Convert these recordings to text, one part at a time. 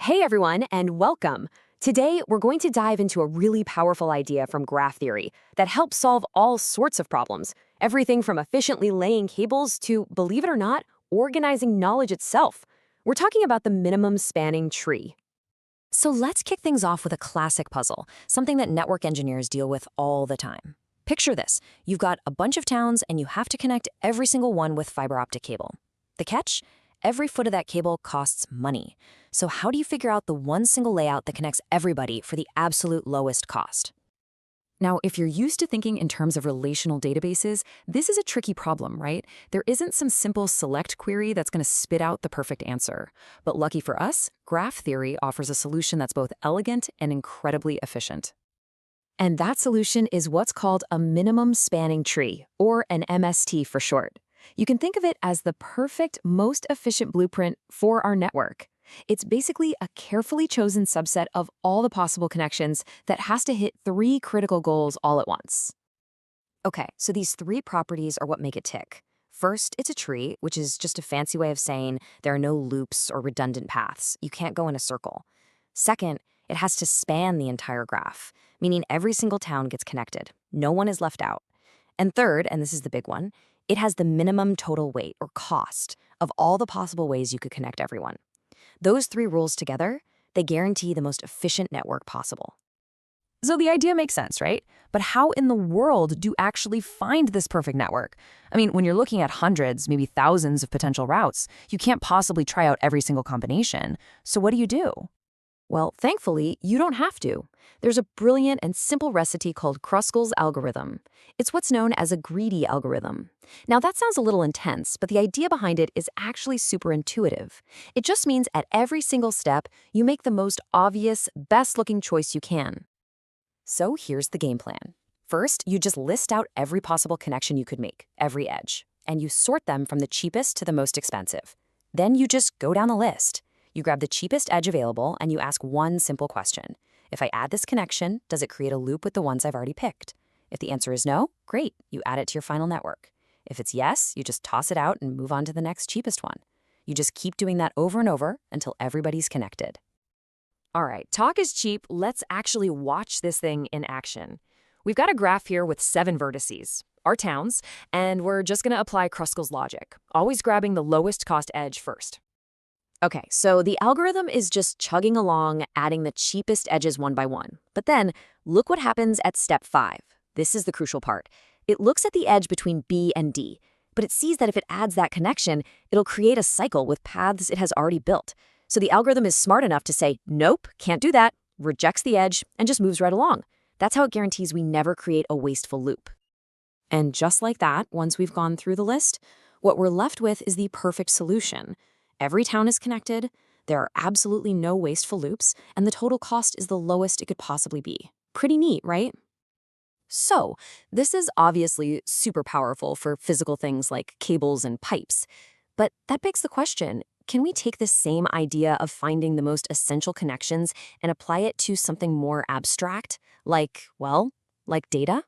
Hey everyone, and welcome. Today, we're going to dive into a really powerful idea from graph theory that helps solve all sorts of problems. Everything from efficiently laying cables to, believe it or not, organizing knowledge itself. We're talking about the minimum spanning tree. So let's kick things off with a classic puzzle, something that network engineers deal with all the time. Picture this. You've got a bunch of towns and you have to connect every single one with fiber optic cable. The catch? Every foot of that cable costs money. So how do you figure out the one single layout that connects everybody for the absolute lowest cost? Now, if you're used to thinking in terms of relational databases, this is a tricky problem, right? There isn't some simple select query that's going to spit out the perfect answer. But lucky for us, graph theory offers a solution that's both elegant and incredibly efficient. And that solution is what's called a minimum spanning tree, or an MST for short. You can think of it as the perfect, most efficient blueprint for our network. It's basically a carefully chosen subset of all the possible connections that has to hit three critical goals all at once. Okay, so these three properties are what make it tick. First, it's a tree, which is just a fancy way of saying there are no loops or redundant paths. You can't go in a circle. Second, it has to span the entire graph, meaning every single town gets connected. No one is left out. And third, and this is the big one, it has the minimum total weight, or cost, of all the possible ways you could connect everyone. Those three rules together, they guarantee the most efficient network possible. So the idea makes sense, right? But how in the world do you actually find this perfect network? I mean, when you're looking at hundreds, maybe thousands of potential routes, you can't possibly try out every single combination. So what do you do? Well, thankfully, you don't have to. There's a brilliant and simple recipe called Kruskal's algorithm. It's what's known as a greedy algorithm. Now, that sounds a little intense, but the idea behind it is actually super intuitive. It just means at every single step, you make the most obvious, best-looking choice you can. So here's the game plan. First, you just list out every possible connection you could make, every edge, and you sort them from the cheapest to the most expensive. Then you just go down the list. You grab the cheapest edge available and you ask one simple question. If I add this connection, does it create a loop with the ones I've already picked? If the answer is no, great, you add it to your final network. If it's yes, you just toss it out and move on to the next cheapest one. You just keep doing that over and over until everybody's connected. All right, talk is cheap. Let's actually watch this thing in action. We've got a graph here with 7 vertices, our towns, and we're just going to apply Kruskal's logic, always grabbing the lowest cost edge first. Okay, so the algorithm is just chugging along, adding the cheapest edges one by one. But then, look what happens at step 5. This is the crucial part. It looks at the edge between B and D, but it sees that if it adds that connection, it'll create a cycle with paths it has already built. So the algorithm is smart enough to say, nope, can't do that, rejects the edge, and just moves right along. That's how it guarantees we never create a wasteful loop. And just like that, once we've gone through the list, what we're left with is the perfect solution. Every town is connected, there are absolutely no wasteful loops, and the total cost is the lowest it could possibly be. Pretty neat, right? So, this is obviously super powerful for physical things like cables and pipes. But that begs the question, can we take this same idea of finding the most essential connections and apply it to something more abstract, like data?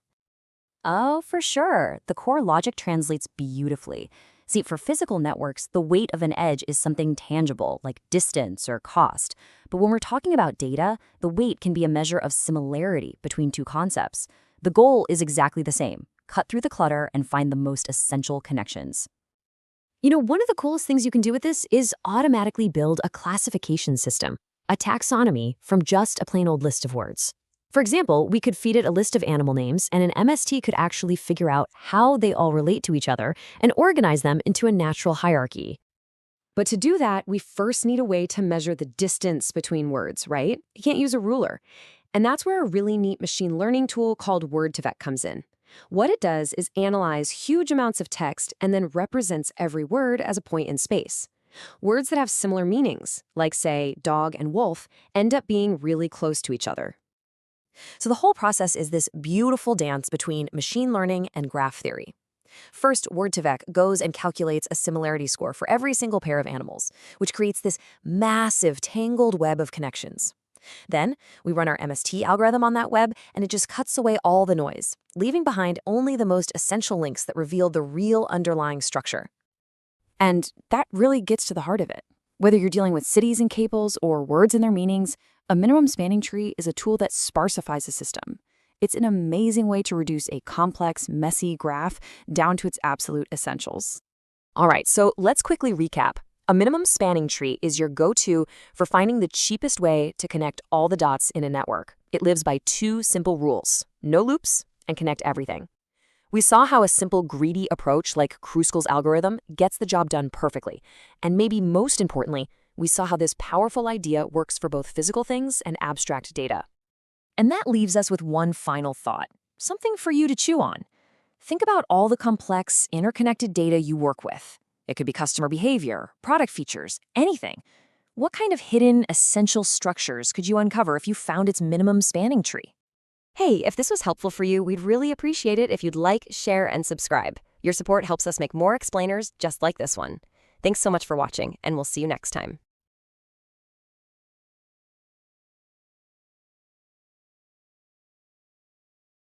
Oh, for sure. The core logic translates beautifully. See, for physical networks, the weight of an edge is something tangible, like distance or cost. But when we're talking about data, the weight can be a measure of similarity between two concepts. The goal is exactly the same: cut through the clutter and find the most essential connections. You know, one of the coolest things you can do with this is automatically build a classification system, a taxonomy, from just a plain old list of words. For example, we could feed it a list of animal names, and an MST could actually figure out how they all relate to each other and organize them into a natural hierarchy. But to do that, we first need a way to measure the distance between words, right? You can't use a ruler. And that's where a really neat machine learning tool called Word2Vec comes in. What it does is analyze huge amounts of text and then represents every word as a point in space. Words that have similar meanings, like, say, dog and wolf, end up being really close to each other. So the whole process is this beautiful dance between machine learning and graph theory. First, Word2Vec goes and calculates a similarity score for every single pair of animals, which creates this massive tangled web of connections. Then, we run our MST algorithm on that web, and it just cuts away all the noise, leaving behind only the most essential links that reveal the real underlying structure. And that really gets to the heart of it. Whether you're dealing with cities and cables or words and their meanings, a minimum spanning tree is a tool that sparsifies a system. It's an amazing way to reduce a complex, messy graph down to its absolute essentials. All right, so let's quickly recap. A minimum spanning tree is your go-to for finding the cheapest way to connect all the dots in a network. It lives by two simple rules: no loops and connect everything. We saw how a simple greedy approach like Kruskal's algorithm gets the job done perfectly. And maybe most importantly, we saw how this powerful idea works for both physical things and abstract data. And that leaves us with one final thought, something for you to chew on. Think about all the complex, interconnected data you work with. It could be customer behavior, product features, anything. What kind of hidden, essential structures could you uncover if you found its minimum spanning tree? Hey, if this was helpful for you, we'd really appreciate it if you'd like, share, and subscribe. Your support helps us make more explainers just like this one. Thanks so much for watching, and we'll see you next time.